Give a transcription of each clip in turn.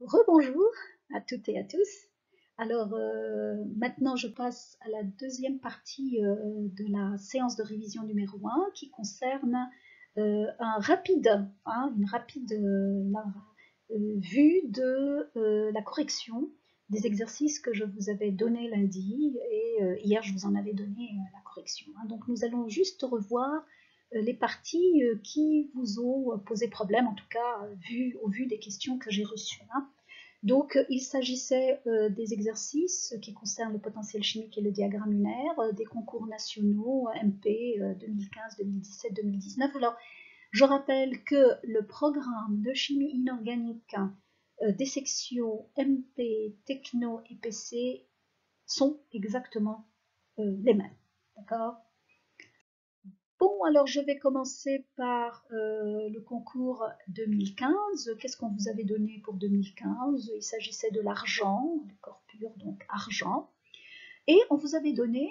Rebonjour à toutes et à tous. Alors maintenant je passe à la deuxième partie de la séance de révision numéro 1 qui concerne une rapide vue de la correction des exercices que je vous avais donnés lundi et hier je vous en avais donné la correction. Donc nous allons juste revoir les parties qui vous ont posé problème, en tout cas au vu des questions que j'ai reçues. Donc, il s'agissait des exercices qui concernent le potentiel chimique et le diagramme lunaire, des concours nationaux MP 2015, 2017, 2019. Alors, je rappelle que le programme de chimie inorganique des sections MP, Techno et PC sont exactement les mêmes. D'accord? Bon, alors je vais commencer par le concours 2015. Qu'est-ce qu'on vous avait donné pour 2015? Il s'agissait de l'argent, le corps pur, donc argent. Et on vous avait donné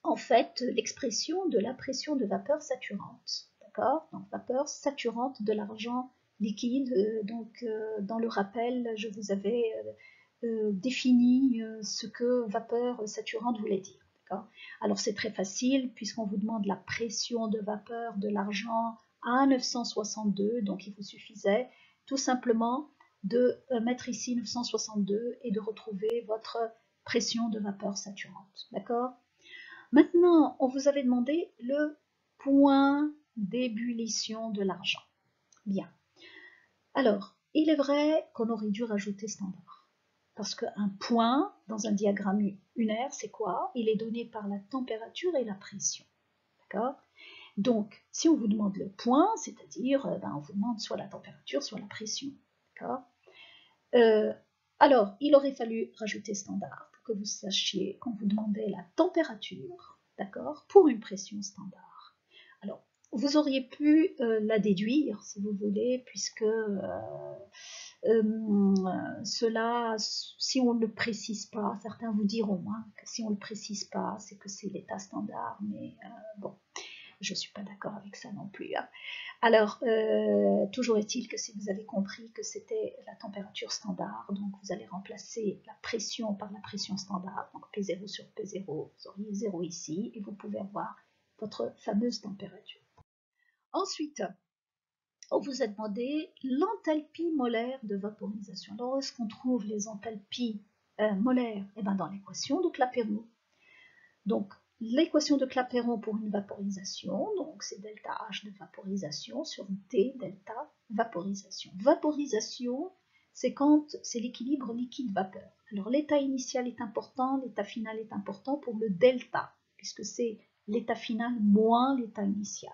en fait l'expression de la pression de vapeur saturante. D'accord? Donc vapeur saturante de l'argent liquide. Dans le rappel, je vous avais défini ce que vapeur saturante voulait dire. Alors c'est très facile puisqu'on vous demande la pression de vapeur de l'argent à 962, donc il vous suffisait tout simplement de mettre ici 962 et de retrouver votre pression de vapeur saturante. D'accord? Maintenant, on vous avait demandé le point d'ébullition de l'argent. Bien. Alors, il est vrai qu'on aurait dû rajouter standard. Parce qu'un point dans un diagramme lunaire, c'est quoi? Il est donné par la température et la pression. D'accord? Donc, si on vous demande le point, c'est-à-dire, on vous demande soit la température, soit la pression. D'accord? Euh, alors, il aurait fallu rajouter standard pour que vous sachiez qu'on vous demandait la température, d'accord, pour une pression standard. Alors, vous auriez pu la déduire, si vous voulez, puisque cela, si on ne le précise pas, certains vous diront que si on ne le précise pas, c'est que c'est l'état standard, mais bon, je ne suis pas d'accord avec ça non plus. Alors, toujours est-il que si vous avez compris que c'était la température standard, donc vous allez remplacer la pression par la pression standard, donc P0 sur P0, vous auriez 0 ici, et vous pouvez avoir votre fameuse température. Ensuite, on vous a demandé l'enthalpie molaire de vaporisation. Alors, où est-ce qu'on trouve les enthalpies molaires? Eh bien, dans l'équation de Clapeyron. Donc, l'équation de Clapeyron pour une vaporisation, donc c'est delta H de vaporisation sur T delta vaporisation. Vaporisation, c'est quand c'est l'équilibre liquide-vapeur. Alors, l'état initial est important, l'état final est important pour le delta, puisque c'est l'état final moins l'état initial.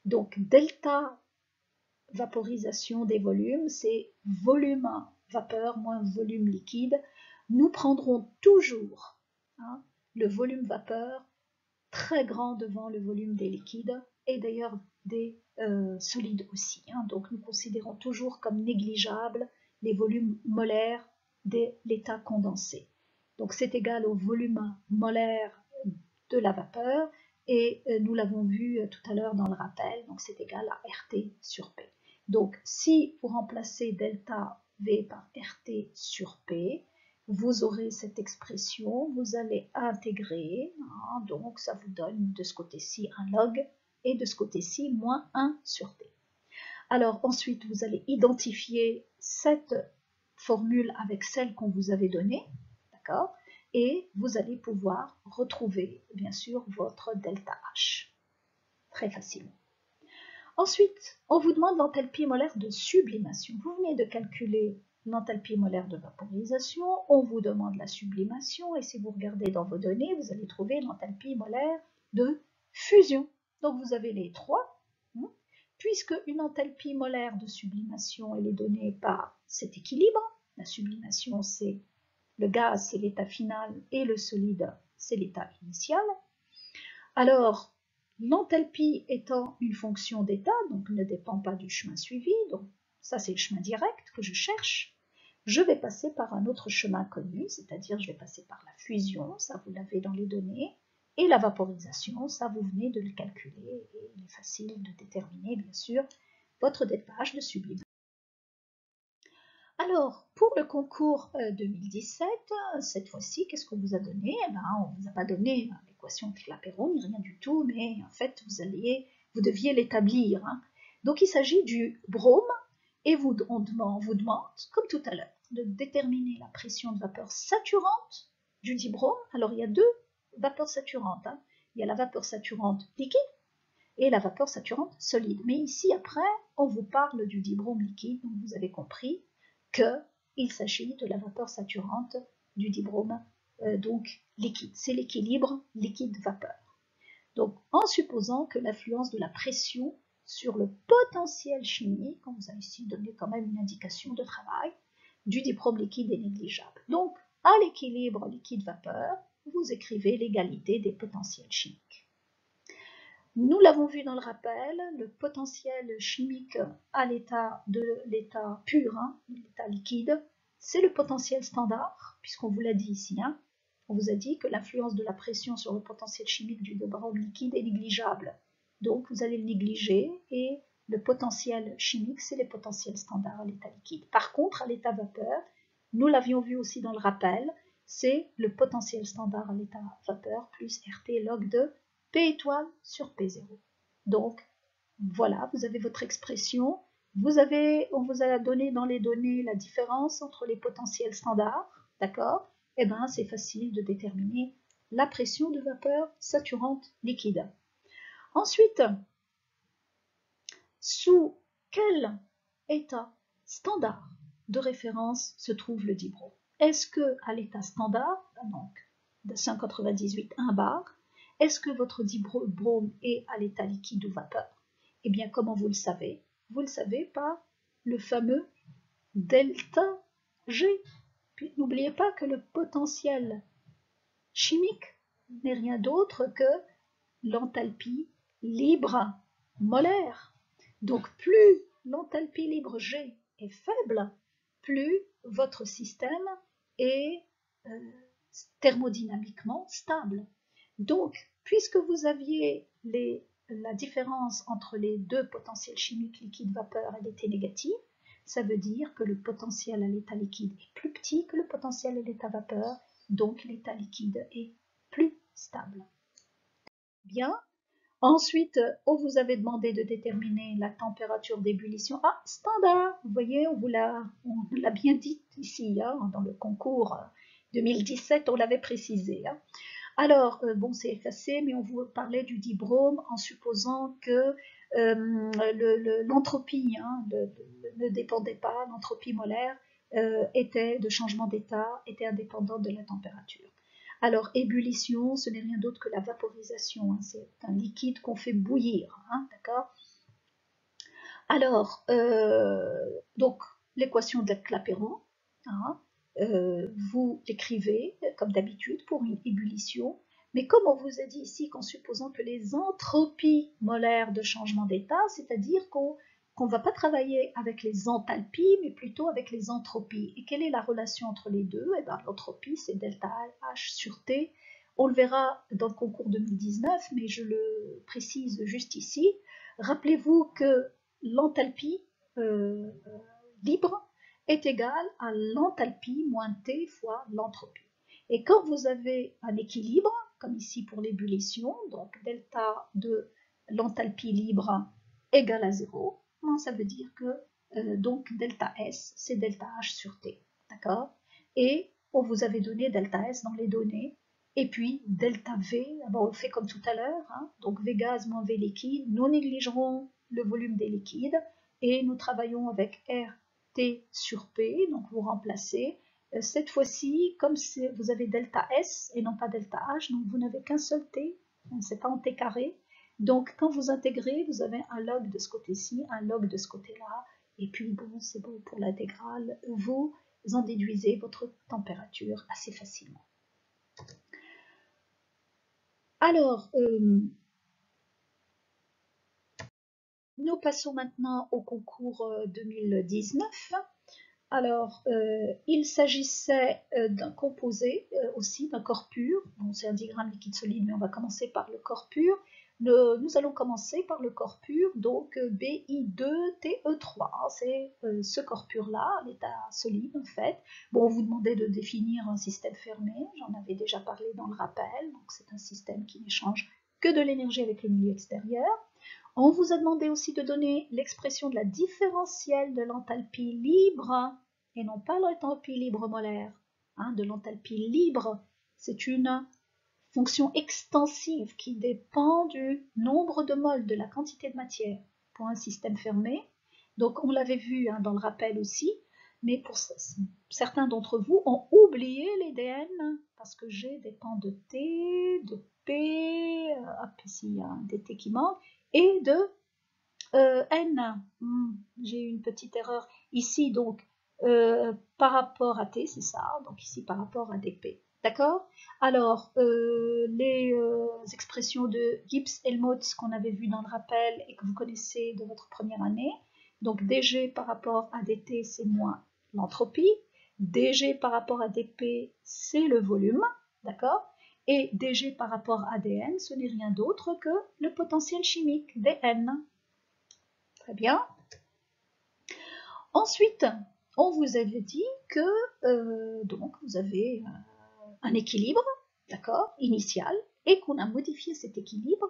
Donc, delta vaporisation des volumes, c'est volume vapeur moins volume liquide. Nous prendrons toujours le volume vapeur très grand devant le volume des liquides et d'ailleurs des solides aussi. Donc nous considérons toujours comme négligeables les volumes molaires de l'état condensé. Donc c'est égal au volume molaire de la vapeur et nous l'avons vu tout à l'heure dans le rappel, donc c'est égal à RT sur P. Donc si vous remplacez delta V par RT sur P, vous aurez cette expression, vous allez intégrer, donc ça vous donne de ce côté-ci un log et de ce côté-ci moins 1 sur T. Alors ensuite, vous allez identifier cette formule avec celle qu'on vous avait donnée, d'accord? Et vous allez pouvoir retrouver, bien sûr, votre delta H. Très facilement. Ensuite, on vous demande l'enthalpie molaire de sublimation. Vous venez de calculer l'enthalpie molaire de vaporisation, on vous demande la sublimation, et si vous regardez dans vos données, vous allez trouver l'enthalpie molaire de fusion. Donc vous avez les trois, puisque une enthalpie molaire de sublimation, elle est donnée par cet équilibre. La sublimation, c'est le gaz, c'est l'état final, et le solide, c'est l'état initial. Alors, l'enthalpie étant une fonction d'état, donc ne dépend pas du chemin suivi, donc ça c'est le chemin direct que je cherche, je vais passer par un autre chemin connu, c'est-à-dire je vais passer par la fusion, ça vous l'avez dans les données, et la vaporisation, ça vous venez de le calculer, et il est facile de déterminer bien sûr votre delta H de sublimation. Alors, pour le concours 2017, cette fois-ci, qu'est-ce qu'on vous a donné? Eh ben, on ne vous a pas donné l'équation de Clapeyron, ni rien du tout, mais en fait, vous deviez l'établir. Hein. Donc, il s'agit du brome, et on vous demande, comme tout à l'heure, de déterminer la pression de vapeur saturante du dibrome. Alors, il y a deux vapeurs saturantes. Hein. Il y a la vapeur saturante liquide et la vapeur saturante solide. Mais ici, après, on vous parle du dibrome liquide, donc vous avez compris qu'il s'agit de la vapeur saturante du dibrome donc liquide. C'est l'équilibre liquide-vapeur. Donc, en supposant que l'influence de la pression sur le potentiel chimique, on vous a ici donné quand même une indication de travail, du dibrome liquide est négligeable. Donc, à l'équilibre liquide-vapeur, vous écrivez l'égalité des potentiels chimiques. Nous l'avons vu dans le rappel, le potentiel chimique à l'état pur, hein, l'état liquide, c'est le potentiel standard, puisqu'on vous l'a dit ici. Hein. On vous a dit que l'influence de la pression sur le potentiel chimique du dibrome liquide est négligeable. Donc vous allez le négliger et le potentiel chimique, c'est les potentiels standards à l'état liquide. Par contre, à l'état vapeur, nous l'avions vu aussi dans le rappel, c'est le potentiel standard à l'état vapeur plus RT log de P étoile sur P0. Donc, voilà, vous avez votre expression. On vous a donné dans les données la différence entre les potentiels standards, d'accord? Eh bien, c'est facile de déterminer la pression de vapeur saturante liquide. Ensuite, sous quel état standard de référence se trouve le dibrome? Est-ce que à l'état standard, donc de 198 1 bar, est-ce que votre dibrome est à l'état liquide ou vapeur? Eh bien, comment vous le savez? Vous le savez par le fameux delta G. Puis n'oubliez pas que le potentiel chimique n'est rien d'autre que l'enthalpie libre molaire. Donc plus l'enthalpie libre G est faible, plus votre système est thermodynamiquement stable. Donc, puisque vous aviez la différence entre les deux potentiels chimiques liquide-vapeur, elle était négative, ça veut dire que le potentiel à l'état liquide est plus petit que le potentiel à l'état vapeur, donc l'état liquide est plus stable. Bien. Ensuite, on vous avait demandé de déterminer la température d'ébullition standard. Vous voyez, on l'a bien dit ici, hein, dans le concours 2017, on l'avait précisé. Hein. Alors, bon, c'est effacé, mais on vous parlait du dibrome en supposant que l'entropie ne dépendait pas, l'entropie molaire de changement d'état, était indépendante de la température. Alors, ébullition, ce n'est rien d'autre que la vaporisation. Hein, c'est un liquide qu'on fait bouillir. Hein, d'accord? Alors, donc, l'équation de Clapeyron, hein, vous l'écrivez comme d'habitude pour une ébullition. Mais comme on vous a dit ici qu'en supposant que les entropies molaires de changement d'état, c'est-à-dire qu'on ne va pas travailler avec les enthalpies, mais plutôt avec les entropies. Et quelle est la relation entre les deux? Eh bien, l'entropie, c'est delta H sur T. On le verra dans le concours 2019, mais je le précise juste ici. Rappelez-vous que l'enthalpie libre est égale à l'enthalpie moins T fois l'entropie. Et quand vous avez un équilibre, comme ici pour l'ébullition, donc delta de l'enthalpie libre égale à 0, ça veut dire que donc delta S, c'est delta H sur T. D'accord? Et on vous avait donné delta S dans les données. Et puis delta V, on le fait comme tout à l'heure, hein, donc V gaz moins V liquide, nous négligerons le volume des liquides et nous travaillons avec R T sur P, donc vous remplacez. Cette fois-ci, comme vous avez delta S et non pas delta H, donc vous n'avez qu'un seul T, c'est pas en T carré. Donc quand vous intégrez, vous avez un log de ce côté-ci, un log de ce côté-là, et puis bon, c'est bon pour l'intégrale, vous en déduisez votre température assez facilement. Alors, nous passons maintenant au concours 2019. Alors, il s'agissait d'un composé aussi, d'un corps pur. Bon, c'est un diagramme liquide solide, mais on va commencer par le corps pur. Nous allons commencer par le corps pur, donc Bi2Te3. C'est ce corps pur-là, l'état solide en fait. Bon, on vous demandait de définir un système fermé, j'en avais déjà parlé dans le rappel, donc c'est un système qui n'échange que de l'énergie avec le milieu extérieur. On vous a demandé aussi de donner l'expression de la différentielle de l'enthalpie libre, et non pas l'enthalpie libre molaire, hein, de l'enthalpie libre. C'est une fonction extensive qui dépend du nombre de moles de la quantité de matière pour un système fermé. Donc on l'avait vu dans le rappel aussi, mais pour certains d'entre vous ont oublié les dn parce que G dépend de T, de P, ici il y a un dt qui manque, et de N. J'ai eu une petite erreur ici, donc par rapport à T, c'est ça, donc ici par rapport à dp. D'accord? Alors, les expressions de Gibbs-Helmholtz qu'on avait vues dans le rappel et que vous connaissez de votre première année. Donc, dg par rapport à dt, c'est moins l'entropie. dg par rapport à dp, c'est le volume. D'accord? Et dg par rapport à dn, ce n'est rien d'autre que le potentiel chimique, dn. Très bien. Ensuite, on vous avait dit que donc vous avez un équilibre, d'accord, initial, et qu'on a modifié cet équilibre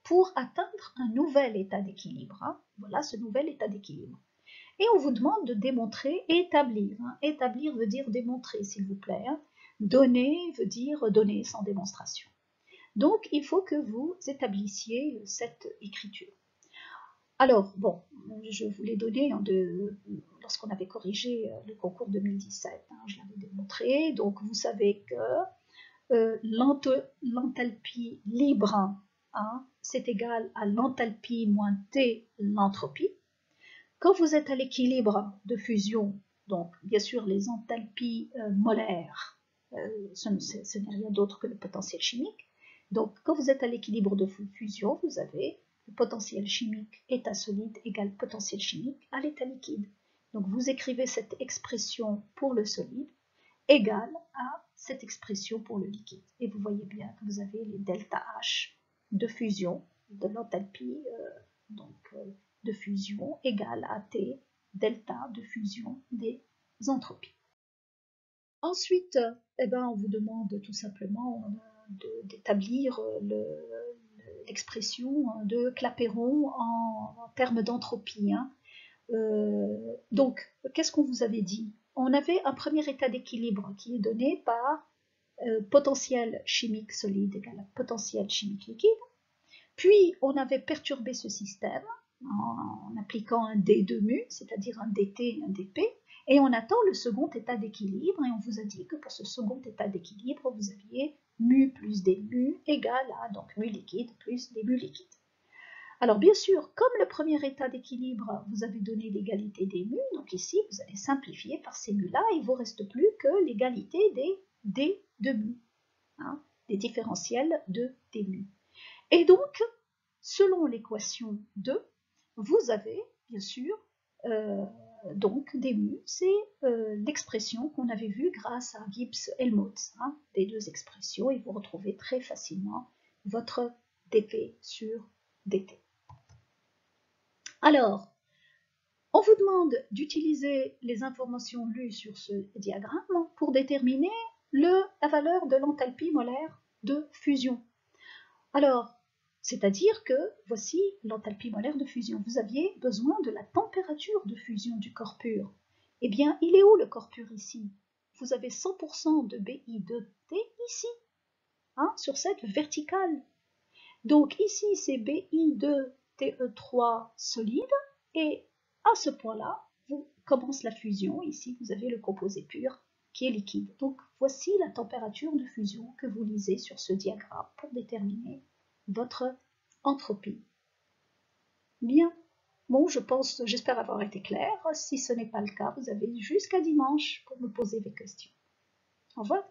pour atteindre un nouvel état d'équilibre. Hein. Voilà ce nouvel état d'équilibre. Et on vous demande de démontrer, établir. Hein. Établir veut dire démontrer, s'il vous plaît. Hein. Donner veut dire donner sans démonstration. Donc, il faut que vous établissiez cette écriture. Alors, bon, je vous l'ai donné lorsqu'on avait corrigé le concours 2017, hein, je l'avais démontré. Donc, vous savez que l'enthalpie libre, hein, c'est égal à l'enthalpie moins T, l'entropie. Quand vous êtes à l'équilibre de fusion, donc bien sûr les enthalpies molaires, ce n'est rien d'autre que le potentiel chimique. Donc, quand vous êtes à l'équilibre de fusion, vous avez le potentiel chimique état solide égale potentiel chimique à l'état liquide. Donc, vous écrivez cette expression pour le solide égale à cette expression pour le liquide. Et vous voyez bien que vous avez les delta H de fusion de l'enthalpie de fusion égale à T delta de fusion des entropies. Ensuite, on vous demande tout simplement d'établir l'expression de Clapeyron en termes d'entropie. Hein. Donc, qu'est-ce qu'on vous avait dit? On avait un premier état d'équilibre qui est donné par potentiel chimique solide égale à potentiel chimique liquide. Puis, on avait perturbé ce système en appliquant un D de mu, c'est-à-dire un dt et un dp, et on attend le second état d'équilibre, et on vous a dit que pour ce second état d'équilibre, vous aviez mu plus dmu égale à donc mu liquide plus dmu liquide. Alors bien sûr, comme le premier état d'équilibre, vous avez donné l'égalité des mu, donc ici vous allez simplifier par ces mu-là, et il ne vous reste plus que l'égalité des d de mu, hein, des différentiels de d mu. Et donc, selon l'équation 2, vous avez bien sûr donc des mu, c'est l'expression qu'on avait vue grâce à Gibbs-Helmholtz, hein, des deux expressions, et vous retrouvez très facilement votre dp sur dt. Alors, on vous demande d'utiliser les informations lues sur ce diagramme pour déterminer la valeur de l'enthalpie molaire de fusion. Alors, c'est-à-dire que voici l'enthalpie molaire de fusion. Vous aviez besoin de la température de fusion du corps pur. Eh bien, il est où le corps pur ici? Vous avez 100% de Bi2T ici, hein, sur cette verticale. Donc ici, c'est Bi2Te3 solide, et à ce point-là, commence la fusion. Ici, vous avez le composé pur qui est liquide. Donc voici la température de fusion que vous lisez sur ce diagramme pour déterminer votre entropie. Bien. Bon, j'espère avoir été claire. Si ce n'est pas le cas, vous avez jusqu'à dimanche pour me poser des questions. Au revoir.